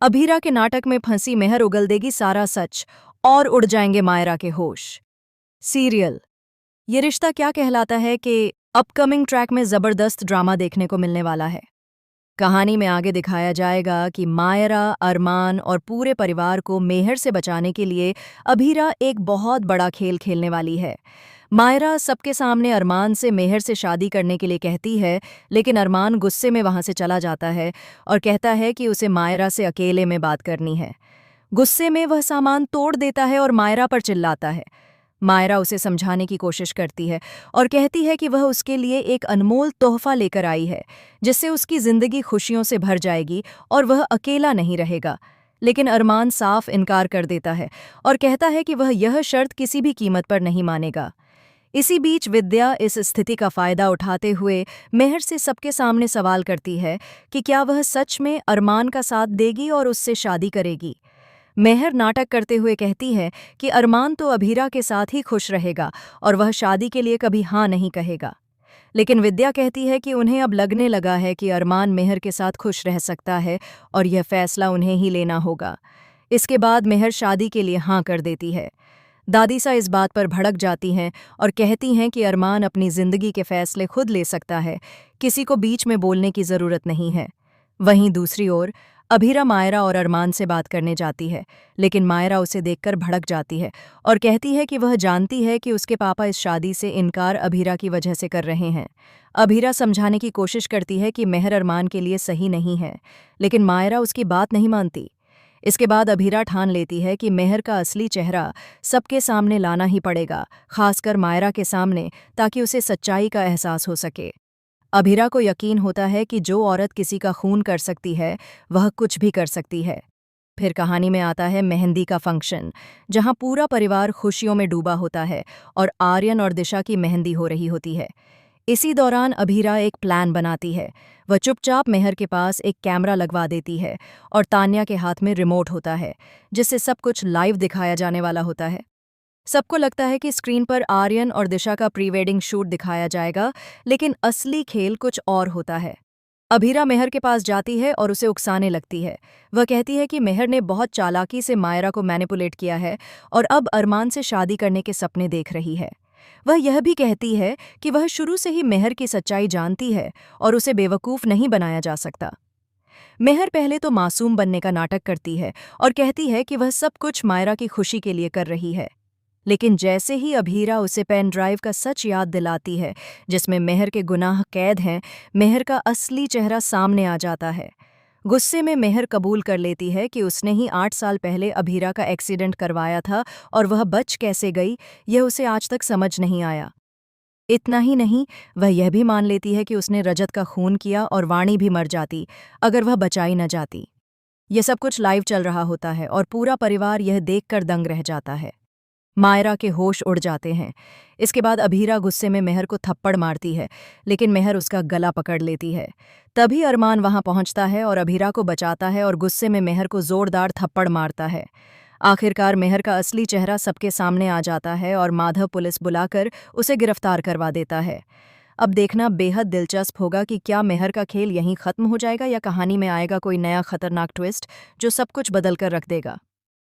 अभीरा के नाटक में फंसी मेहर उगल देगी सारा सच और उड़ जाएंगे मायरा के होश। सीरियल ये रिश्ता क्या कहलाता है कि अपकमिंग ट्रैक में जबरदस्त ड्रामा देखने को मिलने वाला है। कहानी में आगे दिखाया जाएगा कि मायरा, अरमान और पूरे परिवार को मेहर से बचाने के लिए अभीरा एक बहुत बड़ा खेल खेलने वाली है। मायरा सबके सामने अरमान से मेहर से शादी करने के लिए कहती है, लेकिन अरमान गुस्से में वहां से चला जाता है और कहता है कि उसे मायरा से अकेले में बात करनी है। गुस्से में वह सामान तोड़ देता है और मायरा पर चिल्लाता है। मायरा उसे समझाने की कोशिश करती है और कहती है कि वह उसके लिए एक अनमोल तोहफा लेकर आई है, जिससे उसकी जिंदगी खुशियों से भर जाएगी और वह अकेला नहीं रहेगा। लेकिन अरमान साफ इनकार कर देता है और कहता है कि वह यह शर्त किसी भी कीमत पर नहीं मानेगा। इसी बीच विद्या इस स्थिति का फायदा उठाते हुए मेहर से सबके सामने सवाल करती है कि क्या वह सच में अरमान का साथ देगी और उससे शादी करेगी। मेहर नाटक करते हुए कहती है कि अरमान तो अभीरा के साथ ही खुश रहेगा और वह शादी के लिए कभी हाँ नहीं कहेगा। लेकिन विद्या कहती है कि उन्हें अब लगने लगा है कि अरमान मेहर के साथ खुश रह सकता है और यह फैसला उन्हें ही लेना होगा। इसके बाद मेहर शादी के लिए हाँ कर देती है। दादीसा इस बात पर भड़क जाती हैं और कहती हैं कि अरमान अपनी जिंदगी के फैसले खुद ले सकता है, किसी को बीच में बोलने की जरूरत नहीं है। वहीं दूसरी ओर अभीरा मायरा और अरमान से बात करने जाती है, लेकिन मायरा उसे देखकर भड़क जाती है और कहती है कि वह जानती है कि उसके पापा इस शादी से इनकार अभीरा की वजह से कर रहे हैं। अभीरा समझाने की कोशिश करती है कि मेहर अरमान के लिए सही नहीं है, लेकिन मायरा उसकी बात नहीं मानती। इसके बाद अभीरा ठान लेती है कि मेहर का असली चेहरा सबके सामने लाना ही पड़ेगा, खासकर मायरा के सामने, ताकि उसे सच्चाई का एहसास हो सके। अभीरा को यकीन होता है कि जो औरत किसी का खून कर सकती है, वह कुछ भी कर सकती है। फिर कहानी में आता है मेहंदी का फंक्शन, जहां पूरा परिवार खुशियों में डूबा होता है और आर्यन और दिशा की मेहंदी हो रही होती है। इसी दौरान अभीरा एक प्लान बनाती है। वह चुपचाप मेहर के पास एक कैमरा लगवा देती है और तान्या के हाथ में रिमोट होता है, जिससे सब कुछ लाइव दिखाया जाने वाला होता है। सबको लगता है कि स्क्रीन पर आर्यन और दिशा का प्री वेडिंग शूट दिखाया जाएगा, लेकिन असली खेल कुछ और होता है। अभीरा मेहर के पास जाती है और उसे उकसाने लगती है। वह कहती है कि मेहर ने बहुत चालाकी से मायरा को मैनिपुलेट किया है और अब अरमान से शादी करने के सपने देख रही है। वह यह भी कहती है कि वह शुरू से ही मेहर की सच्चाई जानती है और उसे बेवकूफ़ नहीं बनाया जा सकता। मेहर पहले तो मासूम बनने का नाटक करती है और कहती है कि वह सब कुछ मायरा की खुशी के लिए कर रही है। लेकिन जैसे ही अभीरा उसे पेन ड्राइव का सच याद दिलाती है, जिसमें मेहर के गुनाह कैद हैं, मेहर का असली चेहरा सामने आ जाता है। गुस्से में मेहर कबूल कर लेती है कि उसने ही 8 साल पहले अभीरा का एक्सीडेंट करवाया था और वह बच कैसे गई, यह उसे आज तक समझ नहीं आया। इतना ही नहीं, वह यह भी मान लेती है कि उसने रजत का खून किया और वाणी भी मर जाती अगर वह बचाई न जाती। यह सब कुछ लाइव चल रहा होता है और पूरा परिवार यह देखकर दंग रह जाता है। मायरा के होश उड़ जाते हैं। इसके बाद अभीरा गुस्से में मेहर को थप्पड़ मारती है, लेकिन मेहर उसका गला पकड़ लेती है। तभी अरमान वहां पहुंचता है और अभीरा को बचाता है और गुस्से में मेहर को जोरदार थप्पड़ मारता है। आखिरकार मेहर का असली चेहरा सबके सामने आ जाता है और माधव पुलिस बुलाकर उसे गिरफ्तार करवा देता है। अब देखना बेहद दिलचस्प होगा कि क्या मेहर का खेल यहीं खत्म हो जाएगा या कहानी में आएगा कोई नया खतरनाक ट्विस्ट जो सब कुछ बदल कर रख देगा।